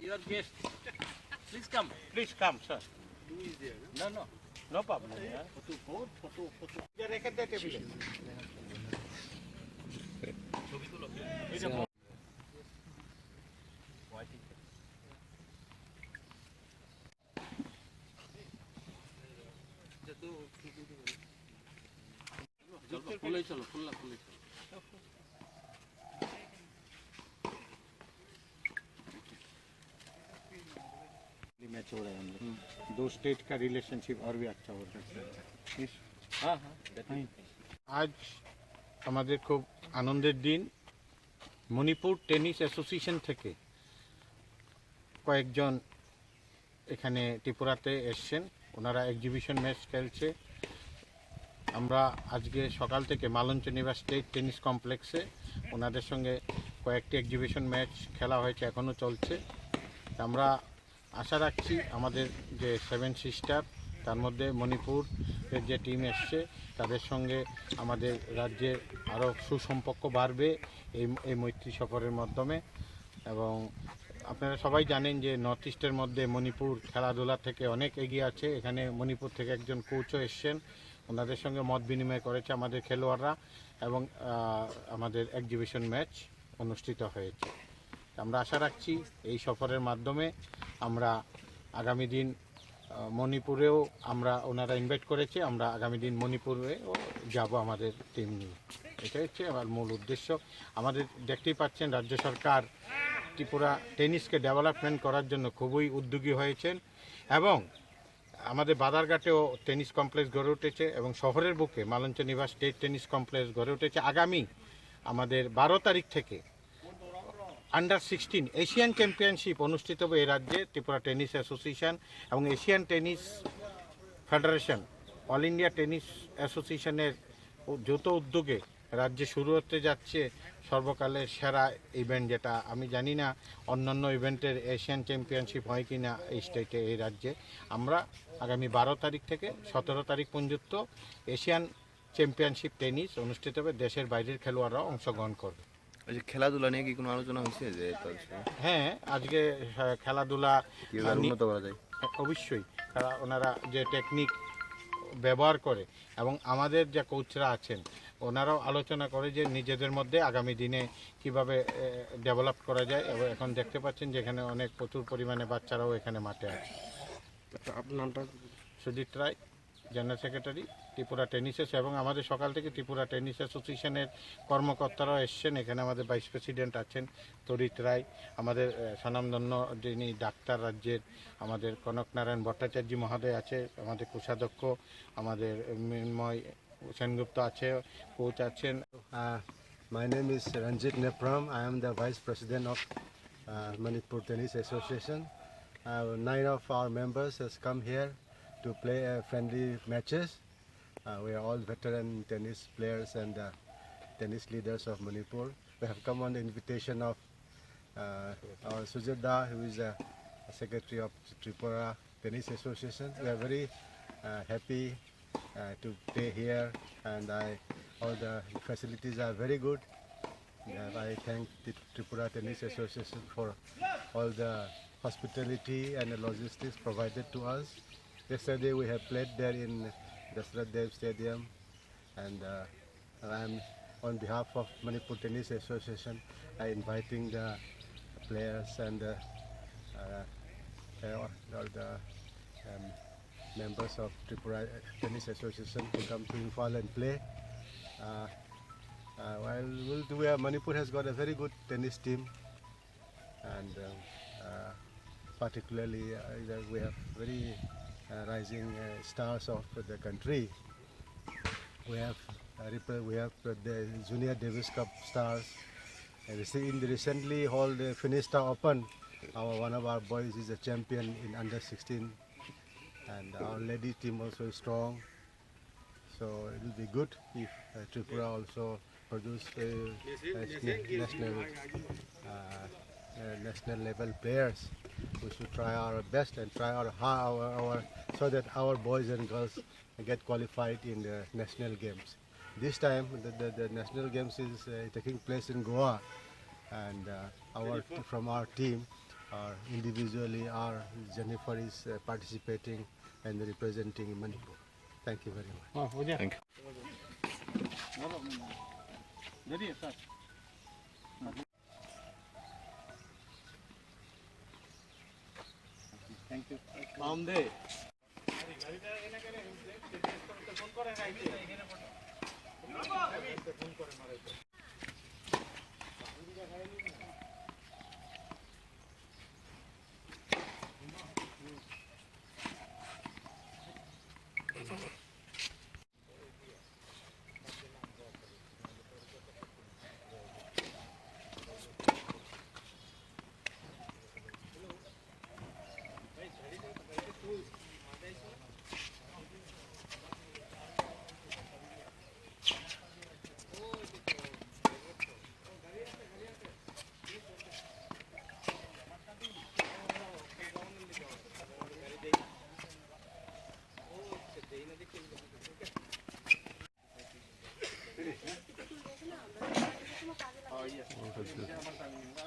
Your guest. Please come. Please come, sir. No, no. No problem. Yeah. चलो फुल्ला match हो रहा है हम लोग दो स्टेट का रिलेशनशिप और भी अच्छा हो सकता है हाँ আজ আমাদের খুব আনন্দের দিন মণিপুর টেনিস অ্যাসোসিয়েশন থেকে কয়েকজন এখানে ত্রিপুরাতে এসেছেন ওনারা এক্সিবিশন ম্যাচ খেলছে আমরা আজকে সকাল থেকে মালঞ্চনিবা স্টেট টেনিস কমপ্লেক্সে ওনাদের সঙ্গে কয়েকটি এক্সিবিশন ম্যাচ খেলা হয়েছে এখনও চলছে আমরা আশা রাখছি আমাদের যে 7 সিস্টার তার মধ্যে মণিপুরের যে টিম এসছে তাদের সঙ্গে আমাদের রাজ্যের আরও সুসম্পর্ক বাড়বে এই মৈত্রী সফরের মাধ্যমে এবং আপনারা সবাই জানেন যে নর্থ ইস্টের মধ্যে মণিপুর খেলাধুলা থেকে অনেক এগিয়ে আছে এখানে মণিপুর থেকে একজন কোচও এসছেন ওনাদের সঙ্গে মত বিনিময় করেছে আমাদের খেলোয়াড়রা এবং আমাদের এক্সিবিশন ম্যাচ অনুষ্ঠিত হয়েছে আমরা আশা রাখছি এই সফরের মাধ্যমে আমরা আগামী দিন মণিপুরেও আমরা ওনারা ইনভাইট করেছে আমরা আগামী দিন মণিপুরেও যাব আমাদের টিম নিয়ে এটাই হচ্ছে আমার মূল উদ্দেশ্য আমাদের দেখতেই পাচ্ছেন রাজ্য সরকার ত্রিপুরা টেনিসকে ডেভেলপমেন্ট করার জন্য খুবই উদ্যোগী হয়েছেন এবং আমাদের বাদারঘাটেও টেনিস কমপ্লেক্স গড়ে উঠেছে এবং শহরের বুকে মালঞ্চনিবা স্টেট টেনিস কমপ্লেক্স গড়ে উঠেছে আগামী আমাদের 12 তারিখ থেকে আন্ডার 16 এশিয়ান চ্যাম্পিয়নশিপ অনুষ্ঠিত হবে এই রাজ্যে ত্রিপুরা টেনিস অ্যাসোসিয়েশন এবং Asian tennis federation all India tennis অ্যাসোসিয়েশনের যৌথ উদ্যোগে রাজ্যে শুরু হতে যাচ্ছে সর্বকালের সেরা ইভেন্ট যেটা আমি জানি না অন্যান্য ইভেন্টের এশিয়ান চ্যাম্পিয়নশিপ হয় কি না এই স্টেটে এই রাজ্যে আমরা আগামী 12 তারিখ থেকে 17 তারিখ পর্যন্ত এশিয়ান চ্যাম্পিয়নশিপ টেনিস অনুষ্ঠিত হবে দেশের বাইরের খেলোয়াড়রাও অংশগ্রহণ করবে খেলাধুলা নিয়ে কি কোনো আলোচনা হয়েছে যে হ্যাঁ আজকে খেলাধুলা উন্নত করা যায় অবশ্যই ওনারা যে টেকনিক ব্যবহার করে এবং আমাদের যে কোচরা আছেন ওনারাও আলোচনা করে যে নিজেদের মধ্যে আগামী দিনে কিভাবে ডেভেলপ করা যায় এবং এখন দেখতে পাচ্ছেন যে এখানে অনেক প্রচুর পরিমাণে বাচ্চারাও এখানে মাঠে আছে আপনার নামটা সুজিত রায় জেনারেল সেক্রেটারি ত্রিপুরা টেনিস এবং আমাদের সকাল থেকে ত্রিপুরা টেনিস অ্যাসোসিয়েশনের কর্মকর্তারাও এসছেন এখানে আমাদের ভাইস প্রেসিডেন্ট আছেন তরিত রায় আমাদের স্বনামধন্য যিনি ডাক্তার রাজ্যের আমাদের কনকনারায়ণ ভট্টাচার্য মহোদয় আছে আমাদের কোষাধ্যক্ষ আমাদের মৃন্ময় সেনগুপ্ত আছে কোচ আছেন My name is Ranjit Nepram. I am the Vice President of Manipur Tennis Association. 9 of our members has come here to play friendly matches. We are all veteran tennis players and tennis leaders of Manipur. We have come on the invitation of our Sujata, who is the Secretary of Tripura Tennis Association. We are very happy to play here and all the facilities are very good. I thank the Tripura Tennis Association for all the hospitality and the logistics provided to us. Yesterday we have played there in Dasrat Dev Stadium and I am on behalf of Manipur Tennis Association inviting the players and all the members of Tripura Tennis Association to come to Imphal and play. Manipur has got a very good tennis team and particularly we have very rising stars of the country. We have the Junior Davis Cup stars. Recently held the Finista Open. One of our boys is a champion in under 16, and our lady team also is strong. So it will be good if Tripura also produce national level players. We should try our best and try our so that our boys and girls get qualified in the national games. This time the national games is taking place in Goa and from our team, individually, Jennifer is participating and representing Manipur. Thank you very much. Thank you. Thank you. Oh, yes.